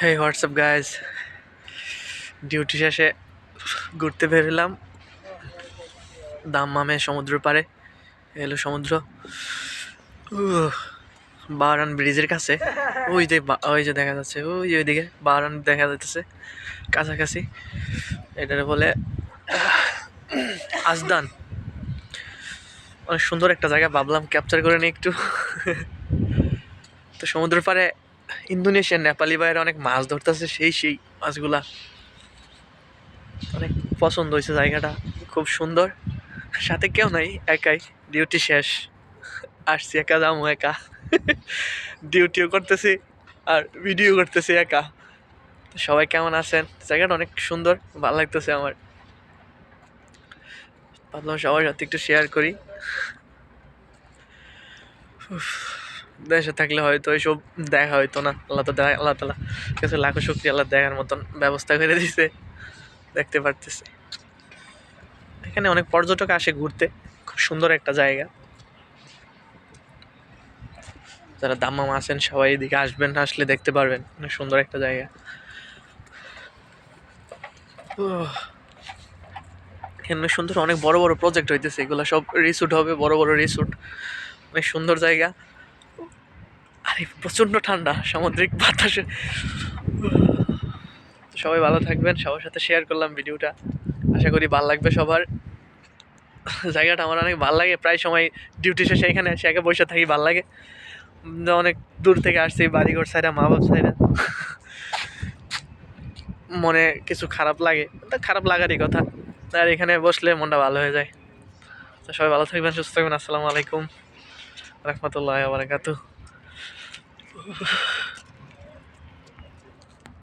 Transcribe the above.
হেই WhatsApp guys, duty শেষে ঘুরতে বেরোলাম দাম্মামে সমুদ্র পাড়ে। এলো সমুদ্র বারান ব্রিজের কাছে। ওই যে দেখা যাচ্ছে, ওইদিকে বারান দেখা যাচ্ছে কাছাকাছি। এটার বলে আজদান। অনেক সুন্দর একটা জায়গা, ভাবলাম ক্যাপচার করে নিই একটু। তো সমুদ্র পাড়ে ইন্দোনেশিয়ান নেপালি ভাইয়েরা অনেক মাছ ধরতেছে, সেই মাছগুলা অনেক পছন্দ হয়েছে। জায়গাটা খুব সুন্দর, সাথে কেউ নাই, একাই। ডিউটি শেষ, আসছি একা, যাবো একা। ডিউটিও করতেছি আর ভিডিও করতেছি একা। সবাই কেমন আছেন? জায়গাটা অনেক সুন্দর, ভালো লাগতেছে আমার। ভাবলাম সবার সাথে একটু শেয়ার করি। দেশে থাকলে হয়তো এইসব দেখা হইতো না। আল্লাহ তালা কিছু লাখো শুক্রিয়া, আল্লাহ দেখার মতন ব্যবস্থা করে দিছে, দেখতে পারতেছি। এখানে অনেক পর্যটক আসে ঘুরতে, খুব সুন্দর একটা জায়গা। যারা দাম্মাম আছেন সবাই এদিকে আসবেন, আসলে দেখতে পারবেন, অনেক সুন্দর একটা জায়গা। এখানে সুন্দর অনেক বড় বড় প্রজেক্ট হইতেছে, এগুলো সব রিসোর্ট হবে, বড় বড় রিসোর্ট। অনেক সুন্দর জায়গা। আরে প্রচন্ড ঠান্ডা, সামুদ্রিক বাতাসে। সবাই ভালো থাকবেন, সবার সাথে শেয়ার করলাম ভিডিওটা, আশা করি ভালো লাগবে সবার। জায়গাটা আমার অনেক ভালো লাগে, প্রায় সময় ডিউটি শেষে এখানে এসে একা বসে থাকি, ভালো লাগে। অনেক দূর থেকে আসছি, বাড়িঘর সাইডা, মা বাপ সাইডা, মনে কিছু খারাপ লাগে, খারাপ লাগারই কথা। আর এখানে বসলে মনটা ভালো হয়ে যায়। তো সবাই ভালো থাকবেন, সুস্থ থাকবেন। আসসালামু আলাইকুম রহমতুল্লাহ বারাকাতুহু।